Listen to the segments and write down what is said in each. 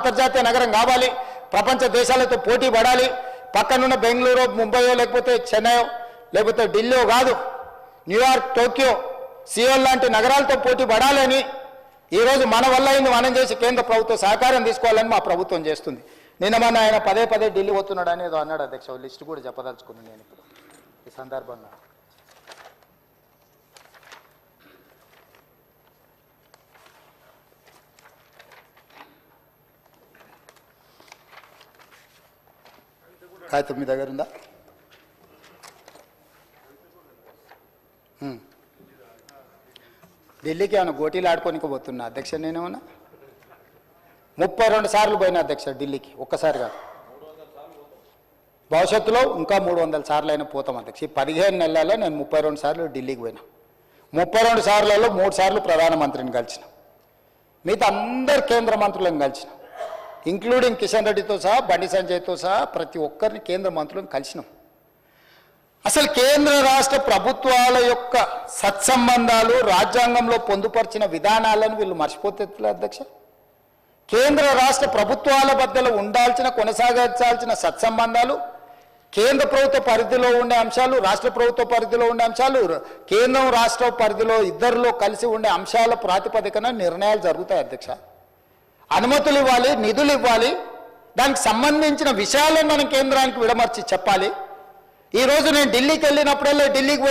అంతర్జాతీయ నగరం కావాలి, ప్రపంచ దేశాలతో పోటీ పడాలి, పక్కనున్న బెంగళూరు ముంబయో లేకపోతే చెన్నైయో లేకపోతే ఢిల్లీయో కాదు, న్యూయార్క్ టోక్యో సియోల్ లాంటి నగరాలతో పోటీ పడాలని ఈరోజు మన వల్ల అయింది మనం చేసి కేంద్ర ప్రభుత్వం సహకారం తీసుకోవాలని మా ప్రభుత్వం చేస్తుంది. నిన్న మొన్న ఆయన పదే పదే ఢిల్లీ పోతున్నాడు అని ఏదో అన్నాడు అధ్యక్ష, లిస్ట్ కూడా చెప్పదలుచుకున్నాను నేను ఇప్పుడు ఈ సందర్భంగా. కాగితం మీ దగ్గర ఉందా? ఢిల్లీకి ఏమైనా గోటీలు ఆడుకోనికి పోతున్నా అధ్యక్ష, నేనేమన్నా 32 సార్లు పోయినా అధ్యక్ష ఢిల్లీకి, ఒక్కసారి కాదు. భవిష్యత్తులో ఇంకా 300 సార్లు అయినా పోతాం అధ్యక్ష. ఈ 15 నెలల్లో నేను 32 సార్లు ఢిల్లీకి పోయినా. 32 సార్లలో 3 సార్లు ప్రధానమంత్రిని కలిసిన, మిగతా అందరు కేంద్ర మంత్రులను కలిసిన, ఇంక్లూడింగ్ కిషన్ రెడ్డితో సహా బండి సంజయ్తో సహా ప్రతి ఒక్కరిని కేంద్ర మంత్రులను కలిసినాం. అసలు కేంద్ర రాష్ట్ర ప్రభుత్వాల యొక్క సత్సంబంధాలు రాజ్యాంగంలో పొందుపరిచిన విధానాలను వీళ్ళు మర్చిపోతే అధ్యక్ష. కేంద్ర రాష్ట్ర ప్రభుత్వాల మధ్యలో ఉండాల్సిన కొనసాగించాల్సిన సత్సంబంధాలు, కేంద్ర ప్రభుత్వ పరిధిలో ఉండే అంశాలు, రాష్ట్ర ప్రభుత్వ పరిధిలో ఉండే అంశాలు, కేంద్రం రాష్ట్ర పరిధిలో ఇద్దరిలో కలిసి ఉండే అంశాల ప్రాతిపదికన నిర్ణయాలు జరుగుతాయి అధ్యక్ష. అనుమతులు ఇవ్వాలి, నిధులు ఇవ్వాలి, దానికి సంబంధించిన విషయాలను మనం కేంద్రానికి విడమర్చి చెప్పాలి. ఈరోజు నేను ఢిల్లీకి వెళ్ళినప్పుడల్లా ఢిల్లీకి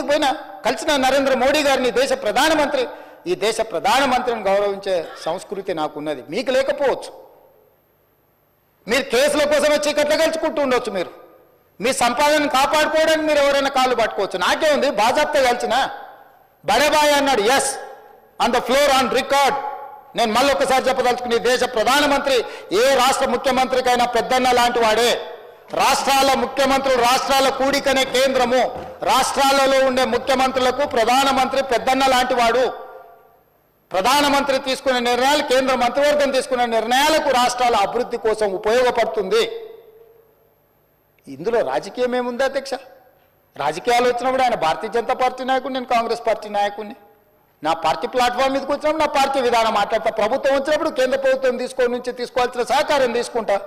పోయినా కలిసిన నరేంద్ర మోడీ గారిని, దేశ ప్రధానమంత్రి, ఈ దేశ ప్రధానమంత్రిని గౌరవించే సంస్కృతి నాకున్నది, మీకు లేకపోవచ్చు. మీరు కేసుల కోసమే చీకట్లో గెలుచుకుంటూ ఉండొచ్చు, మీరు మీ సంపాదనను కాపాడుకోవడానికి మీరు ఎవరైనా కాళ్ళు పట్టుకోవచ్చు. నాకే ఉంది బాజాప్తా గెలిచిన బడేబాయ్ అన్నాడు, yes on the floor on record. నేను మళ్ళీ ఒకసారి చెప్పదలుచుకుని, దేశ ప్రధానమంత్రి ఏ రాష్ట్ర ముఖ్యమంత్రికైనా పెద్దన్న లాంటి వాడే. రాష్ట్రాల ముఖ్యమంత్రులు రాష్ట్రాల కూడికనే కేంద్రము, రాష్ట్రాలలో ఉండే ముఖ్యమంత్రులకు ప్రధానమంత్రి పెద్దన్న లాంటి వాడు. ప్రధానమంత్రి తీసుకునే నిర్ణయాలు, కేంద్ర మంత్రివర్గం తీసుకునే నిర్ణయాలకు రాష్ట్రాల అభివృద్ధి కోసం ఉపయోగపడుతుంది. ఇందులో రాజకీయం ఏముంది అధ్యక్ష? రాజకీయాలు వచ్చినప్పుడు ఆయన భారతీయ జనతా పార్టీ నాయకుడు, నేను కాంగ్రెస్ పార్టీ నాయకుడిని. నా పార్టీ ప్లాట్ఫామ్ మీదకి వచ్చినప్పుడు నా పార్టీ విధానం మాట్లాడతా, ప్రభుత్వం వచ్చినప్పుడు కేంద్ర ప్రభుత్వం తీసుకోవాల్సిన సహకారం తీసుకుంటా.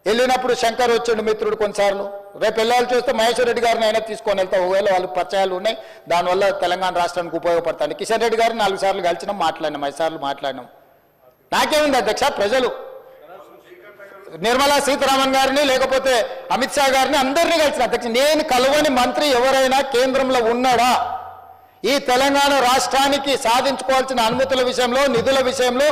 వెళ్ళినప్పుడు శంకర్ వచ్చాడు మిత్రుడు కొన్నిసార్లు, రేపు వెళ్ళాలి చూస్తే మహేశ్వర్ రెడ్డి గారిని అయినా తీసుకొని వెళ్తా, ఒకవేళ వాళ్ళు పరిచయాలు ఉన్నాయి, దానివల్ల తెలంగాణ రాష్ట్రానికి ఉపయోగపడతాను. కిషన్ రెడ్డి గారిని 4 సార్లు కలిసినాం, మాట్లాడినాం, 5 సార్లు మాట్లాడినాం. నాకేముంది అధ్యక్ష, ప్రజలు నిర్మలా సీతారామన్ గారిని లేకపోతే అమిత్ షా గారిని అందరినీ కలిసిన అధ్యక్ష. నేను కలవని మంత్రి ఎవరైనా కేంద్రంలో ఉన్నాడా? ఈ తెలంగాణ రాష్ట్రానికి సాధించుకోవాల్సిన అనుమతుల విషయంలో, నిధుల విషయంలో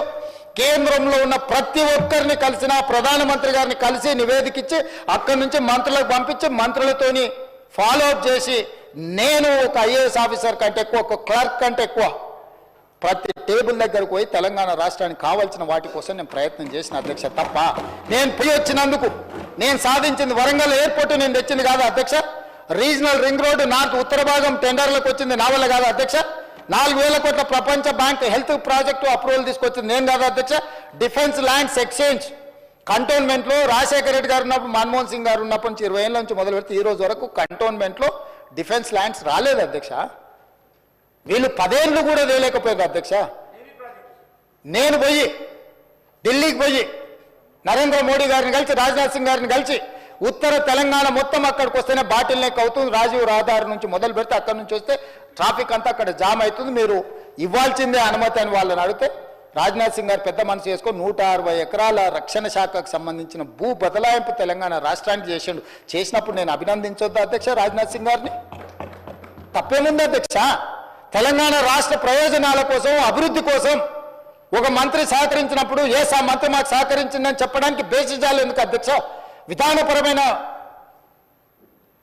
కేంద్రంలో ఉన్న ప్రతి ఒక్కరిని కలిసిన, ప్రధానమంత్రి గారిని కలిసి నివేదిక ఇచ్చి అక్కడి నుంచి మంత్రులకు పంపించి మంత్రులతోని ఫాలో అప్ చేసి, నేను ఒక ఐఏఎస్ ఆఫీసర్ కంటే ఎక్కువ, ఒక క్లర్క్ కంటే ఎక్కువ ప్రతి టేబుల్ దగ్గరకు పోయి తెలంగాణ రాష్ట్రానికి కావాల్సిన వాటి కోసం నేను ప్రయత్నం చేసిన అధ్యక్ష. తప్ప నేను పోయి వచ్చినందుకు నేను సాధించింది వరంగల్ ఎయిర్పోర్ట్ నేను తెచ్చింది కాదు అధ్యక్ష. రీజనల్ రింగ్ రోడ్డు నార్త్ ఉత్తర భాగం టెండర్లకు వచ్చింది నా వల్ల కాదు అధ్యక్ష. 4,000 కోట్ల ప్రపంచ బ్యాంక్ హెల్త్ ప్రాజెక్టు అప్రూవల్ తీసుకొచ్చింది నేను కాదు అధ్యక్ష. డిఫెన్స్ ల్యాండ్స్ ఎక్స్చేంజ్ కంటోన్మెంట్లో రాజశేఖర రెడ్డి గారు ఉన్నప్పుడు, మన్మోహన్ సింగ్ గారు ఉన్నప్పటి నుంచి 20 ఏళ్ళ నుంచి మొదలు పెడితే ఈ రోజు వరకు కంటోన్మెంట్లో డిఫెన్స్ ల్యాండ్స్ రాలేదు అధ్యక్ష. వీళ్ళు 10 ఏళ్ళు కూడా వేయలేకపోయారు అధ్యక్ష. నేను పోయి ఢిల్లీకి పోయి నరేంద్ర మోడీ గారిని కలిసి, రాజ్నాథ్ సింగ్ గారిని కలిసి, ఉత్తర తెలంగాణ మొత్తం అక్కడికి వస్తేనే బాటిల్ నెక్ అవుతుంది. రాజీవ్ రహదారి నుంచి మొదలు పెడితే అక్కడి నుంచి వస్తే ట్రాఫిక్ అంతా అక్కడ జామ్ అవుతుంది, మీరు ఇవ్వాల్సిందే అనుమతి అని వాళ్ళని అడిగితే, రాజ్నాథ్ సింగ్ గారు పెద్ద మనసు చేసుకొని 160 ఎకరాల రక్షణ శాఖకు సంబంధించిన భూ బదలాయింపు తెలంగాణ రాష్ట్రానికి చేసిండు. చేసినప్పుడు నేను అభినందించొద్దా అధ్యక్ష రాజ్నాథ్ సింగ్ గారిని? తప్పేముంది అధ్యక్ష? తెలంగాణ రాష్ట్ర ప్రయోజనాల కోసం, అభివృద్ధి కోసం ఒక మంత్రి సహకరించినప్పుడు ఆ మంత్రి మాకు సహకరించిందని చెప్పడానికి బేసిజాలు ఎందుకు అధ్యక్ష? విధానపరమైన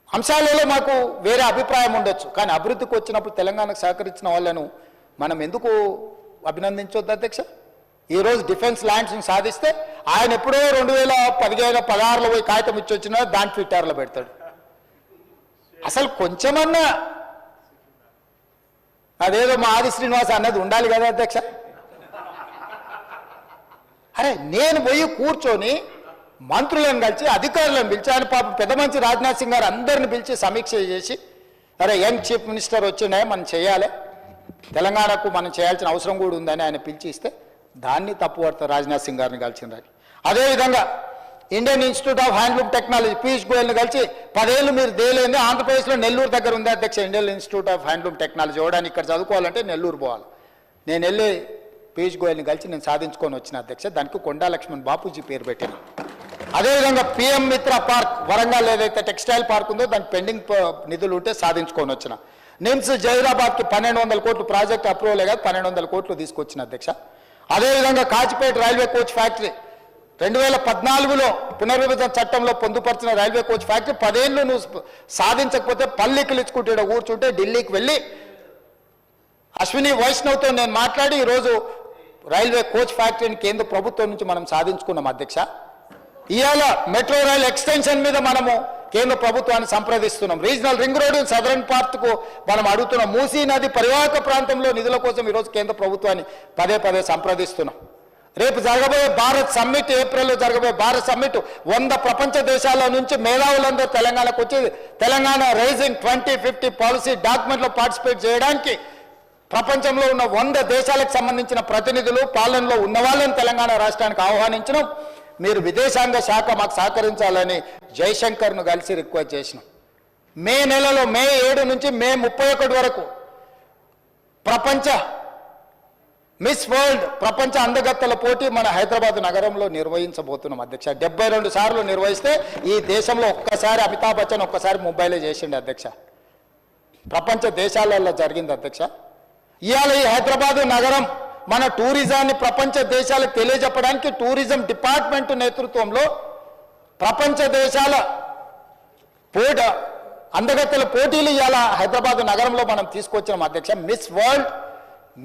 అంశాలలో మాకు వేరే అభిప్రాయం ఉండొచ్చు, కానీ అభివృద్ధికి వచ్చినప్పుడు తెలంగాణకు సహకరించిన వాళ్ళను మనం ఎందుకు అభినందించొద్దు అధ్యక్ష? ఈరోజు డిఫెన్స్ ల్యాండ్స్ని సాధిస్తే ఆయన ఎప్పుడో 2015-16లో పోయి కాగితం ఇచ్చి వచ్చినా దాని ట్విట్టర్లో పెడతాడు. అసలు కొంచెమన్నా అదేదో మా ఆది శ్రీనివాస్ అన్నది ఉండాలి కదా అధ్యక్ష. అరే నేను పోయి కూర్చొని మంత్రులను కలిసి, అధికారులను పిలిచి, ఆయన పాపం పెద్ద మంచి రాజ్నాథ్ సింగ్ గారు అందరిని పిలిచి సమీక్ష చేసి, అరే యంగ్ చీఫ్ మినిస్టర్ వచ్చినాయి, మనం చేయాలి, తెలంగాణకు మనం చేయాల్సిన అవసరం కూడా ఉందని ఆయన పిలిచి ఇస్తే దాన్ని తప్పుపడతారు రాజ్నాథ్ సింగ్ గారిని కలిసిండ్రని. అదేవిధంగా Indian Institute of Handloom Technology Piyush గోయల్ని కలిసి 10 ఏళ్ళు మీరు దేలేంది. ఆంధ్రప్రదేశ్లో నెల్లూరు దగ్గర ఉంది అధ్యక్ష Indian Institute of Handloom technology. ఇవ్వడానికి ఇక్కడ చదువుకోవాలంటే నెల్లూరు పోవాలి. నేను వెళ్ళి పీయూష్ గోయల్ని కలిసి నేను సాధించుకొని వచ్చిన అధ్యక్ష. దానికి కొండా లక్ష్మణ్ బాపూజీ పేరు పెట్టాను. అదేవిధంగా పిఎం మిత్ర పార్క్ వరంగల్ ఏదైతే టెక్స్టైల్ పార్క్ ఉందో దానికి పెండింగ్ నిధులు ఉంటే సాధించుకొని వచ్చిన. నిమ్స్ జైరాబాద్కి 1200 కోట్లు ప్రాజెక్ట్ అప్రూవలే కాదు 1200 కోట్లు తీసుకొచ్చిన అధ్యక్ష. అదేవిధంగా కాచిపేట రైల్వే కోచ్ ఫ్యాక్టరీ 2014లో పునర్విభజన చట్టంలో పొందుపరిచిన రైల్వే కోచ్ ఫ్యాక్టరీ 10 ఏళ్ళు నువ్వు సాధించకపోతే పల్లికి ఇచ్చుకుంటే కూర్చుంటే ఢిల్లీకి వెళ్ళి అశ్విని వైష్ణవ్తో నేను మాట్లాడి ఈరోజు రైల్వే కోచ్ ఫ్యాక్టరీని కేంద్ర ప్రభుత్వం నుంచి మనం సాధించుకున్నాం అధ్యక్ష. ఇవాళ మెట్రో రైల్ ఎక్స్టెన్షన్ మీద మనము కేంద్ర ప్రభుత్వాన్ని సంప్రదిస్తున్నాం. రీజనల్ రింగ్ రోడ్ సదరన్ పార్ట్కు మనం అడుగుతున్నాం. మూసీ నది పరివాహక ప్రాంతంలో నిధుల కోసం ఈరోజు కేంద్ర ప్రభుత్వాన్ని పదే సంప్రదిస్తున్నాం. రేపు జరగబోయే భారత్ సమ్మిట్, ఏప్రిల్లో జరగబోయే భారత్ సమ్మిట్ 100 ప్రపంచ దేశాల నుంచి మేధావులందరూ తెలంగాణకు వచ్చి తెలంగాణ రైజింగ్ 2050 పాలసీ డాక్యుమెంట్లో పార్టిసిపేట్ చేయడానికి ప్రపంచంలో ఉన్న 100 దేశాలకు సంబంధించిన ప్రతినిధులు పాలనలో ఉన్న వాళ్ళని తెలంగాణ రాష్ట్రానికి ఆహ్వానించడం. మీరు విదేశాంగ శాఖ మాకు సహకరించాలని జయశంకర్ను కలిసి రిక్వెస్ట్ చేసినాం. మే నెలలో మే 7 నుంచి మే 31 వరకు ప్రపంచ మిస్ వరల్డ్ ప్రపంచ అందగత్తెల పోటీ మన హైదరాబాద్ నగరంలో నిర్వహించబోతున్నాం అధ్యక్ష. 72 సార్లు నిర్వహిస్తే ఈ దేశంలో ఒక్కసారి అమితాబ్ బచ్చన్ ఒక్కసారి ముంబైలో చేసిండు అధ్యక్ష. ప్రపంచ దేశాలలో జరిగింది అధ్యక్ష. ఇవాళ ఈ హైదరాబాదు నగరం మన టూరిజాన్ని ప్రపంచ దేశాలకు తెలియజెప్పడానికి టూరిజం డిపార్ట్మెంట్ నేతృత్వంలో ప్రపంచ దేశాల అందగత్తెల పోటీలు ఇవాళ హైదరాబాద్ నగరంలో మనం తీసుకొచ్చాం అధ్యక్ష. మిస్ వరల్డ్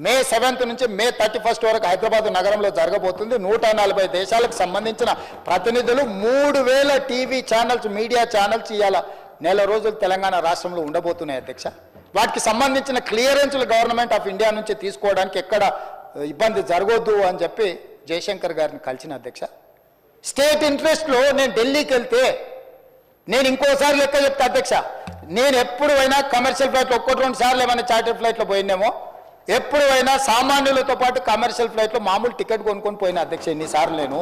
మే 7 నుంచి మే 31 వరకు హైదరాబాద్ నగరంలో జరగబోతుంది. 140 దేశాలకు సంబంధించిన ప్రతినిధులు 3000 టీవీ ఛానల్స్ మీడియా ఛానల్స్ ఇవాళ నెల రోజులు తెలంగాణ రాష్ట్రంలో ఉండబోతున్నాయి అధ్యక్ష. వాటికి సంబంధించిన క్లియరెన్స్లు గవర్నమెంట్ ఆఫ్ ఇండియా నుంచి తీసుకోవడానికి ఎక్కడ ఇబ్బంది జరగొద్దు అని చెప్పి జయశంకర్ గారిని కలిసిన అధ్యక్ష. స్టేట్ ఇంట్రెస్ట్లో నేను ఢిల్లీకి వెళ్తే నేను ఇంకోసారి లెక్క చెప్తా అధ్యక్ష. నేను ఎప్పుడు అయినా కమర్షియల్ ఫ్లైట్లో 1-2 సార్లు ఏమైనా చార్టర్ ఫ్లైట్లో పోయినేమో, ఎప్పుడు అయినా సామాన్యులతో పాటు కమర్షియల్ ఫ్లైట్లో మామూలు టికెట్ కొనుక్కొని పోయినా అధ్యక్ష. ఎన్నిసార్లు నేను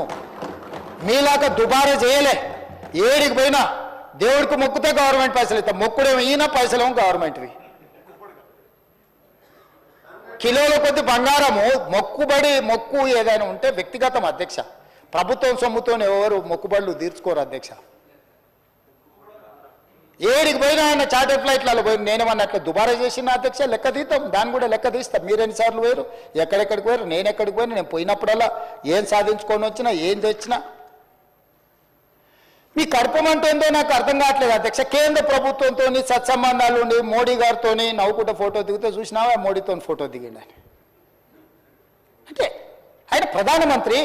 మీలాగా దుబారా చేయలే. ఏడికి పోయినా దేవుడికి మొక్కుతే గవర్నమెంట్ పైసలు ఇస్తాం, మొక్కుడేమో ఈయన పైసలేమో గవర్నమెంట్వి. కిలోల కొద్ది బంగారము మొక్కు ఏదైనా ఉంటే వ్యక్తిగతం అధ్యక్ష. ప్రభుత్వం సొమ్ముతో ఎవరు మొక్కుబడులు తీర్చుకోరు అధ్యక్ష. ఏడికి పోయినా ఆయన చార్టర్ ఫ్లైట్లలో పోయి నేనేమన్నట్లు దుబారా చేసిన అధ్యక్ష. లెక్క తీస్తాం, దాన్ని కూడా లెక్క తీస్తాం. మీరు ఎన్నిసార్లు పోయారు, ఎక్కడెక్కడికి పోయారు, నేను ఎక్కడికి పోయినా, నేను పోయినప్పుడల్లా ఏం సాధించుకొని వచ్చినా ఏం తెచ్చినా మీ కడపమంటేందో నాకు అర్థం కావట్లేదు అధ్యక్ష. కేంద్ర ప్రభుత్వంతో సత్సంబంధాలు ఉండి మోడీ గారితో నవ్వుకుంటే ఫోటో దిగితే చూసినావా మోడీతో ఫోటో దిగిండి అని. అంటే ఆయన ప్రధానమంత్రి,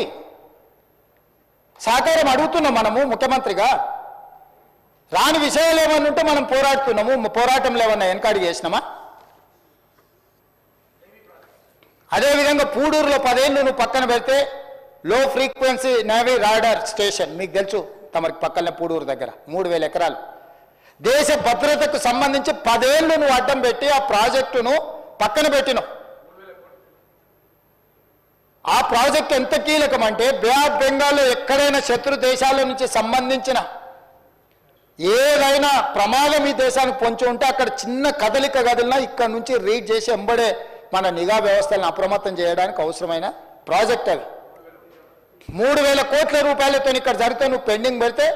సహకారం అడుగుతున్నాం మనము ముఖ్యమంత్రిగా. రాని విషయాలు ఏమన్నా ఉంటే మనం పోరాడుతున్నాము. పోరాటంలో ఏమన్నా వెనకాడికి చేసినామా? అదేవిధంగా పూడూరులో 10 ఏళ్ళు నువ్వు పక్కన పెడితే లో ఫ్రీక్వెన్సీ నేవీ రాడార్ స్టేషన్ మీకు తెలుసు, తమరికి పక్కనే పూడూరు దగ్గర 3000 ఎకరాలు. దేశ భద్రతకు సంబంధించి 10 ఏళ్ళు నువ్వు అడ్డం పెట్టి ఆ ప్రాజెక్టును పక్కన పెట్టినావు. ఆ ప్రాజెక్టు ఎంత కీలకం అంటే బే ఆఫ్ బెంగాల్లో ఎక్కడైనా శత్రు దేశాల నుంచి సంబంధించిన ఏదైనా ప్రమాదం ఈ దేశానికి పొంచి ఉంటే అక్కడ చిన్న కదలిక కదిలినా ఇక్కడ నుంచి రీడ్ చేసి ఎంబడే మన నిఘా వ్యవస్థలను అప్రమత్తం చేయడానికి అవసరమైన ప్రాజెక్ట్ అది. 3000 కోట్ల రూపాయలతో ఇక్కడ జరిగితే నువ్వు పెండింగ్ పెడితే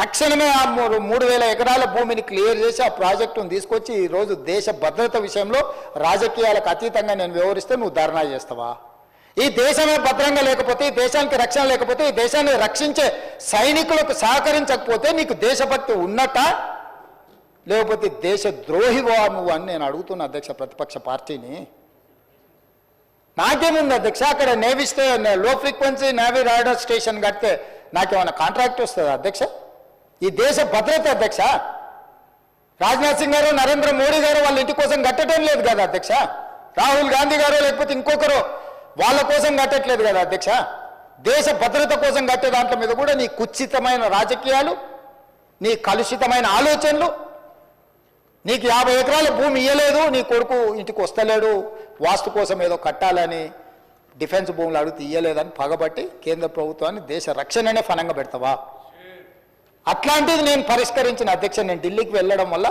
తక్షణమే ఆ 3000 ఎకరాల భూమిని క్లియర్ చేసి ఆ ప్రాజెక్టును తీసుకొచ్చి ఈరోజు దేశ భద్రత విషయంలో రాజకీయాలకు అతీతంగా నేను వివరిస్తే నువ్వు ధర్నా చేస్తావా? ఈ దేశమే భద్రంగా లేకపోతే, ఈ దేశానికి రక్షణ లేకపోతే, ఈ దేశాన్ని రక్షించే సైనికులకు సహకరించకపోతే నీకు దేశభక్తి ఉన్నట్ట, లేకపోతే దేశ ద్రోహివా నువ్వు అని నేను అడుగుతున్నా అధ్యక్ష ప్రతిపక్ష పార్టీని. నాకేముంది అధ్యక్ష, అక్కడ నేవీ లో ఫ్రీక్వెన్సీ నేవీ రాడార్ స్టేషన్ కడితే నాకేమైనా కాంట్రాక్ట్ వస్తుందా అధ్యక్ష? ఈ దేశ భద్రత అధ్యక్ష. రాజ్నాథ్ సింగ్ గారు, నరేంద్ర మోడీ గారు వాళ్ళ ఇంటి కోసం కట్టడం లేదు కదా అధ్యక్ష. రాహుల్ గాంధీ గారు లేకపోతే ఇంకొకరు వాళ్ళ కోసం కట్టట్లేదు కదా అధ్యక్ష. దేశ భద్రత కోసం కట్టే దాంట్లో మీద కూడా నీ కుత్సితమైన రాజకీయాలు, నీ కలుషితమైన ఆలోచనలు, నీకు 50 ఎకరాల భూమి ఇయ్యలేదు, నీ కొడుకు ఇంటికి వస్తలేడు, వాస్తు కోసం ఏదో కట్టాలని డిఫెన్స్ భూములు అడిగితే ఇయ్యలేదని పగబట్టి కేంద్ర ప్రభుత్వాన్ని దేశ రక్షణనే ఫలంగా పెడతావా? అట్లాంటిది నేను పరిష్కరించిన అధ్యక్ష. నేను ఢిల్లీకి వెళ్ళడం వల్ల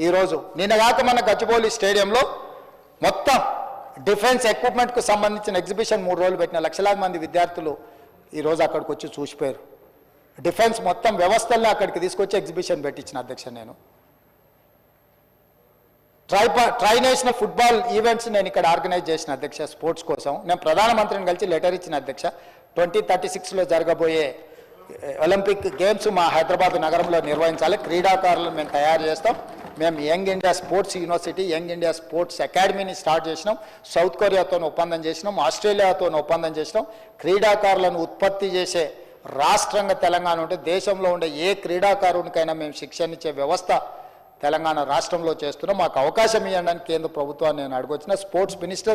ఈరోజు నిన్నగాక మన గచ్చిబౌలి స్టేడియంలో మొత్తం డిఫెన్స్ ఎక్విప్మెంట్కు సంబంధించిన ఎగ్జిబిషన్ 3 రోజులు పెట్టిన లక్షలాది మంది విద్యార్థులు ఈరోజు అక్కడికి వచ్చి చూసిపోయారు. డిఫెన్స్ మొత్తం వ్యవస్థల్ని అక్కడికి తీసుకొచ్చి ఎగ్జిబిషన్ పెట్టించిన అధ్యక్ష. నేను ట్రై నేషనల్ ఫుట్బాల్ ఈవెంట్స్ నేను ఇక్కడ ఆర్గనైజ్ చేసిన అధ్యక్ష. స్పోర్ట్స్ కోసం నేను ప్రధానమంత్రిని కలిసి లెటర్ ఇచ్చిన అధ్యక్ష. 2036లో జరగబోయే ఒలింపిక్ గేమ్స్ మా హైదరాబాద్ నగరంలో నిర్వహించాలి. క్రీడాకారులను మేము తయారు చేస్తాం. మేము young India sports university, young India sports అకాడమీని స్టార్ట్ చేసినాం. సౌత్ కొరియాతో ఒప్పందం చేసినాం, ఆస్ట్రేలియాతో ఒప్పందం చేసినాం. క్రీడాకారులను ఉత్పత్తి చేసే రాష్ట్రంగా తెలంగాణ ఉంటే దేశంలో ఉండే ఏ క్రీడాకారునికైనా మేము శిక్షణ ఇచ్చే వ్యవస్థ తెలంగాణ రాష్ట్రంలో చేస్తున్నాం. మాకు అవకాశం ఇవ్వండి అని కేంద్ర ప్రభుత్వాన్ని నేను అడగొచ్చిన. Sports minister